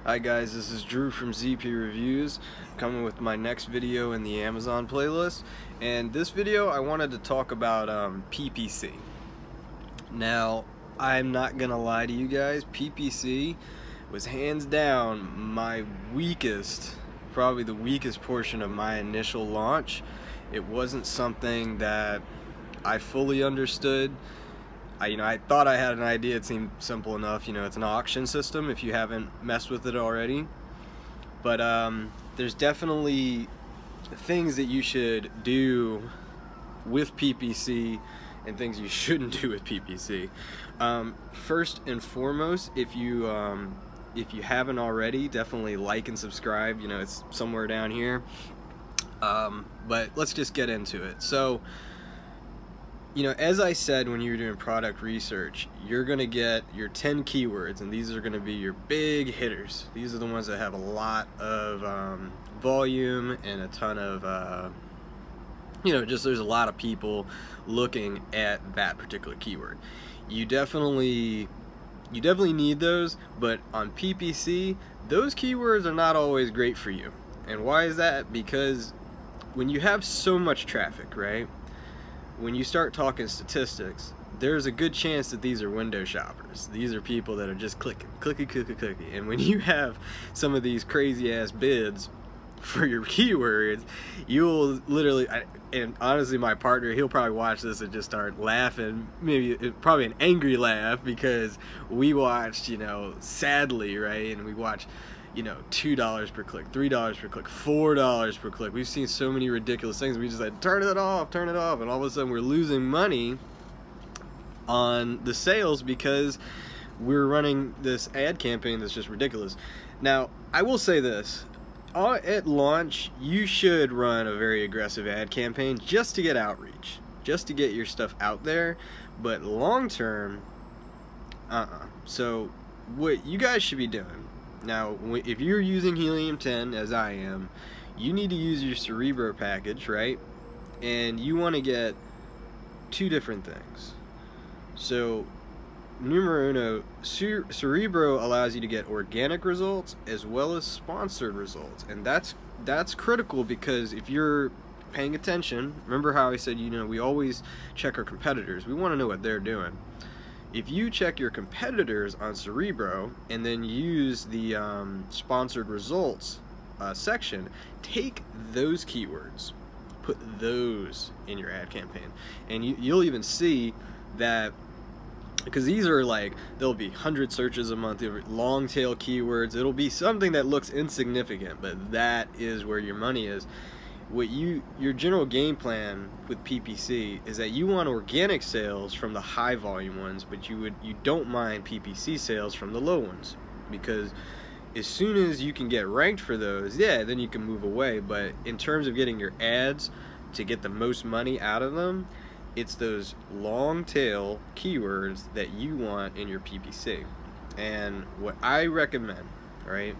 Hi guys, this is Drew from ZP Reviews, coming with my next video in the Amazon playlist. And this video I wanted to talk about PPC. Now, I'm not gonna lie to you guys, PPC was hands down my weakest, probably the weakest portion of my initial launch. It wasn't something that I fully understood. I thought I had an idea. It seemed simple enough. It's an auction system if you haven't messed with it already. But there's definitely things that you should do with PPC and things you shouldn't do with PPC. First and foremost, if you haven't already, definitely like and subscribe. It's somewhere down here. But let's just get into it. So, as I said, when you're doing product research, you're going to get your 10 keywords, and these are going to be your big hitters. These are the ones that have a lot of volume and a ton of, just there's a lot of people looking at that particular keyword. You definitely need those, but on PPC, those keywords are not always great for you. And why is that? Because when you have so much traffic, right? When you start talking statistics, there's a good chance that these are window shoppers. These are people that are just clicking, clicky. And when you have some of these crazy ass bids for your keywords, you'll literally, and honestly my partner, he'll probably watch this and just start laughing, probably an angry laugh, because we watched, sadly, right, and we watch $2 per click, $3 per click, $4 per click. We've seen so many ridiculous things. We just said, turn it off, and all of a sudden we're losing money on the sales because we're running this ad campaign that's just ridiculous. Now, I will say this. At launch, you should run a very aggressive ad campaign just to get outreach, just to get your stuff out there, but long term, So what you guys should be doing, now, if you're using Helium 10, as I am, you need to use your Cerebro package, right? And you want to get two different things. So, numero uno, Cerebro allows you to get organic results as well as sponsored results. And that's critical, because if you're paying attention, remember how I said, we always check our competitors. We want to know what they're doing. If you check your competitors on Cerebro and then use the sponsored results section, take those keywords, put those in your ad campaign, and you'll even see that, because these are there'll be 100 searches a month, long tail keywords. It'll be something that looks insignificant, but that is where your money is. Your general game plan with PPC is that you want organic sales from the high volume ones, but you don't mind PPC sales from the low ones, because as soon as you can get ranked for those, then you can move away. But in terms of getting your ads to get the most money out of them, it's those long tail keywords that you want in your PPC. And what I recommend, right,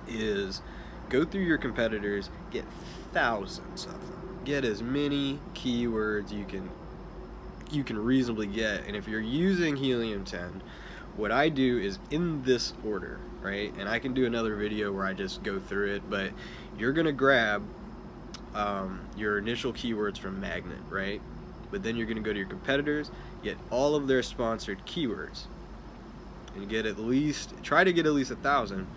is go through your competitors, get thousands of them. Get as many keywords you can reasonably get. And if you're using Helium 10, what I do is in this order, right? And I can do another video where I just go through it, but you're gonna grab your initial keywords from Magnet, right? But then you're gonna go to your competitors, get all of their sponsored keywords, and try to get at least 1,000.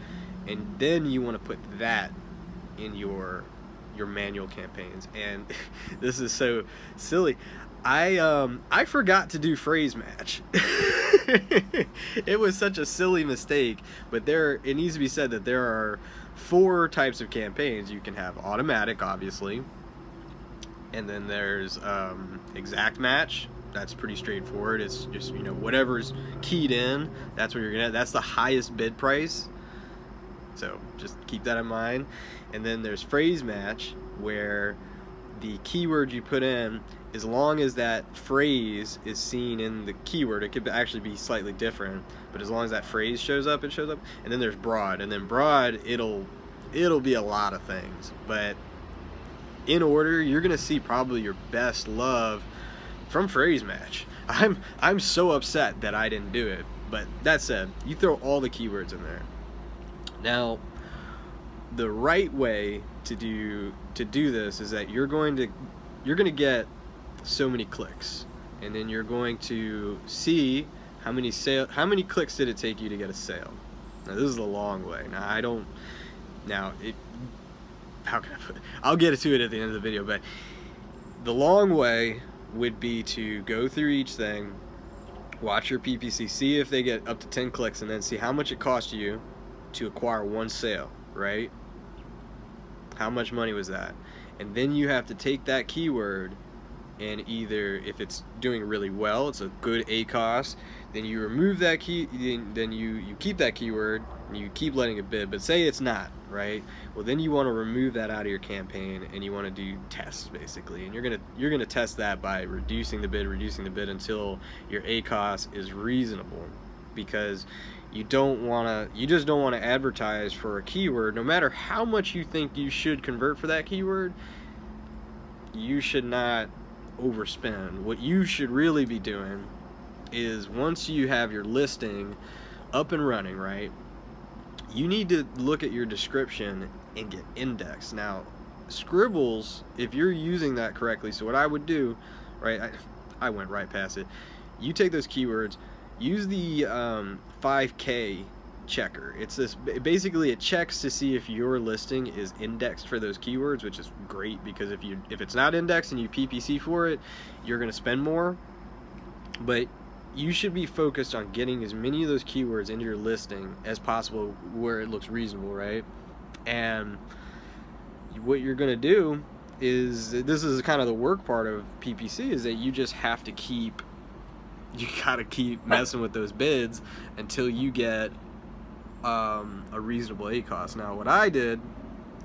And then you want to put that in your manual campaigns. And this is so silly. I forgot to do phrase match. It was such a silly mistake, but it needs to be said that there are 4 types of campaigns. You can have automatic, obviously, and then there's exact match. That's pretty straightforward. It's just whatever's keyed in, that's what you're gonna. That's the highest bid price. So just keep that in mind. And then there's phrase match, where the keyword you put in, as long as that phrase is seen in the keyword, it could actually be slightly different, but as long as that phrase shows up, it shows up. And then there's broad, and then broad, it'll be a lot of things. But in order, you're gonna see probably your best love from phrase match. I'm so upset that I didn't do it, but that said, you throw all the keywords in there. Now, the right way to do this is that you're going to get so many clicks, and then you're going to see how many clicks did it take you to get a sale. Now, this is the long way. How can I put it? I'll get to it at the end of the video, but the long way would be to go through each thing, watch your PPC, see if they get up to 10 clicks, and then see how much it cost you to acquire one sale, right? How much money was that? And then you have to take that keyword, and either, if it's doing really well, it's a good ACOS, then you remove that then you keep that keyword and you keep letting it bid. But say it's not, right? Well, then you want to remove that out of your campaign, and you want to do tests basically, and you're gonna test that by reducing the bid until your ACOS is reasonable, because you just don't want to advertise for a keyword. No matter how much you think you should convert for that keyword, you should not overspend. What you should really be doing is, once you have your listing up and running, right, you need to look at your description and get indexed. Now, Scribbles, if you're using that correctly, so what I would do, right, I went right past it. You take those keywords, use the 5K checker. It's this, basically it checks to see if your listing is indexed for those keywords, which is great, because if it's not indexed and you PPC for it, you're going to spend more. But you should be focused on getting as many of those keywords into your listing as possible where it looks reasonable, right? And what you're going to do is, this is kind of the work part of PPC, is that you just have to keep messing with those bids until you get a reasonable ACOS. Now, what I did,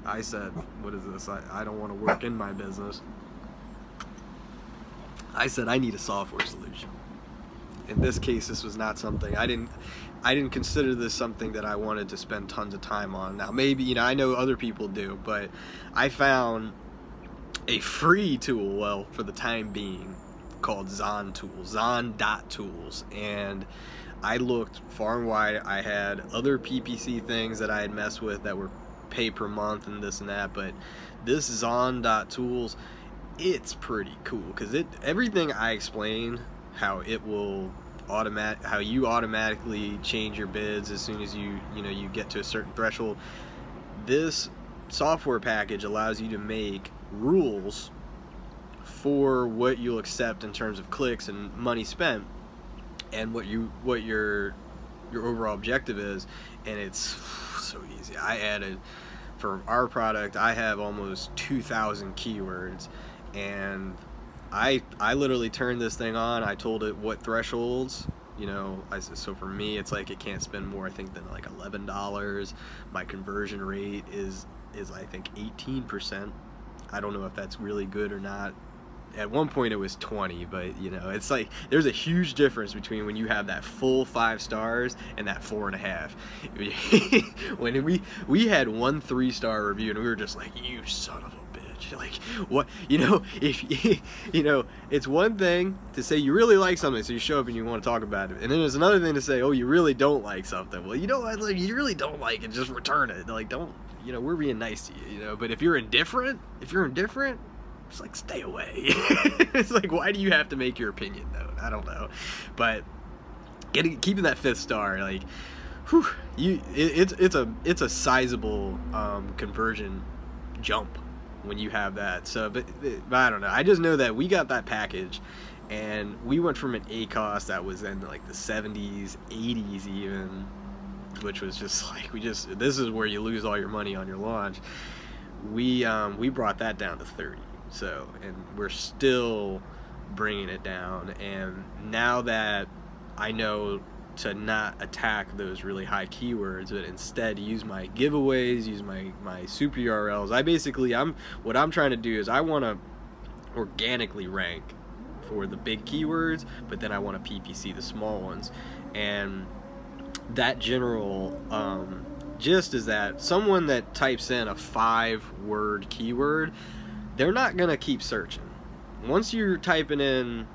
I said, what is this? I don't want to work in my business. I said I need a software solution. In this case, this was not something I didn't consider this something that I wanted to spend tons of time on. Now, maybe, I know other people do, but I found a free tool, well, for the time being, called Zon.tools, and I looked far and wide. I had other PPC things that I had messed with that were pay per month and this and that, but this Zon.tools, it's pretty cool, because everything I explain, how it will how you automatically change your bids as soon as you get to a certain threshold. This software package allows you to make rules for what you'll accept in terms of clicks and money spent, and what your overall objective is. And it's so easy. I added, for our product, I have almost 2,000 keywords, and I literally turned this thing on. I told it what thresholds, so for me, it's like it can't spend more, I think, than like $11. My conversion rate is I think 18%. I don't know if that's really good or not. At one point it was 20, but it's like there's a huge difference between when you have that full 5 stars and that 4.5. When we had 1 3-star review, and we were just like, you son of a bitch. Like, what, if it's one thing to say you really like something, so you show up and you want to talk about it, and then there's another thing to say, oh, you really don't like something. Well, like, you really don't like it, just return it. Like, don't, we're being nice to you, but if you're indifferent, it's like, stay away. It's like, why do you have to make your opinion known? I don't know. But keeping that 5th star, like, whew, it's a sizable conversion jump when you have that. So, but I don't know. I just know that we got that package, and we went from an ACOS that was in like the 70s, 80s even, which was just like, this is where you lose all your money on your launch. We brought that down to 30. So, and we're still bringing it down. And now that I know to not attack those really high keywords, but instead use my giveaways, use my super URLs, what I'm trying to do is I want to organically rank for the big keywords, but then I want to PPC the small ones. And that general gist is that someone that types in a 5-word keyword, they're not gonna keep searching. Once you're typing in,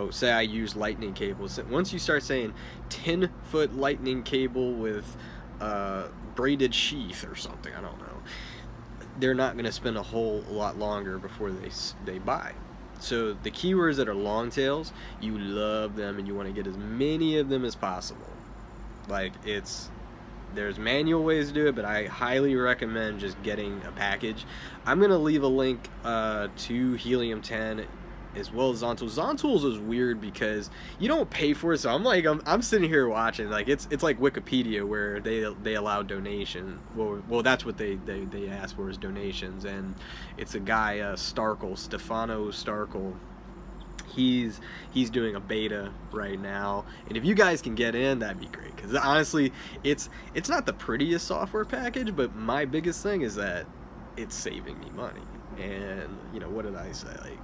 say I use lightning cables, once you start saying 10-foot lightning cable with braided sheath or something, I don't know, they're not going to spend a whole lot longer before they buy. So the keywords that are long tails, you love them and you want to get as many of them as possible. Like, there's manual ways to do it, but I highly recommend just getting a package. I'm going to leave a link to Helium 10 as well as Zontools. Zontools is weird because you don't pay for it, so I'm sitting here watching, like, it's like Wikipedia where they allow donation. Well, that's what they ask for, is donations. And it's a guy, Stefano Starkel. He's doing a beta right now, and if you guys can get in, that'd be great, because honestly, it's not the prettiest software package, but my biggest thing is that it's saving me money. And you know, what did I say, like,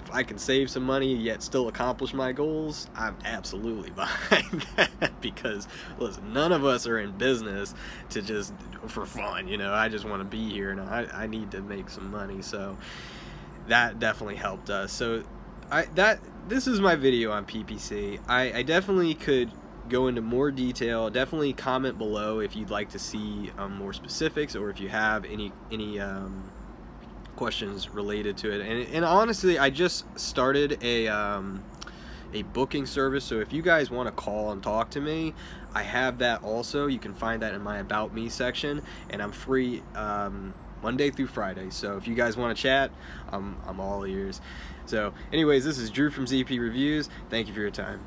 if I can save some money yet still accomplish my goals, I'm absolutely behind that. Because listen, none of us are in business to just for fun, you know. I just want to be here, and I need to make some money, so that definitely helped us. So this is my video on PPC. I definitely could go into more detail. Definitely comment below if you'd like to see more specifics, or if you have any questions related to it. And honestly, I just started a booking service, so if you guys want to call and talk to me, I have that also. You can find that in my About Me section, and I'm free Monday through Friday, so if you guys want to chat, I'm all ears. So anyways, this is Drew from ZP Reviews. Thank you for your time.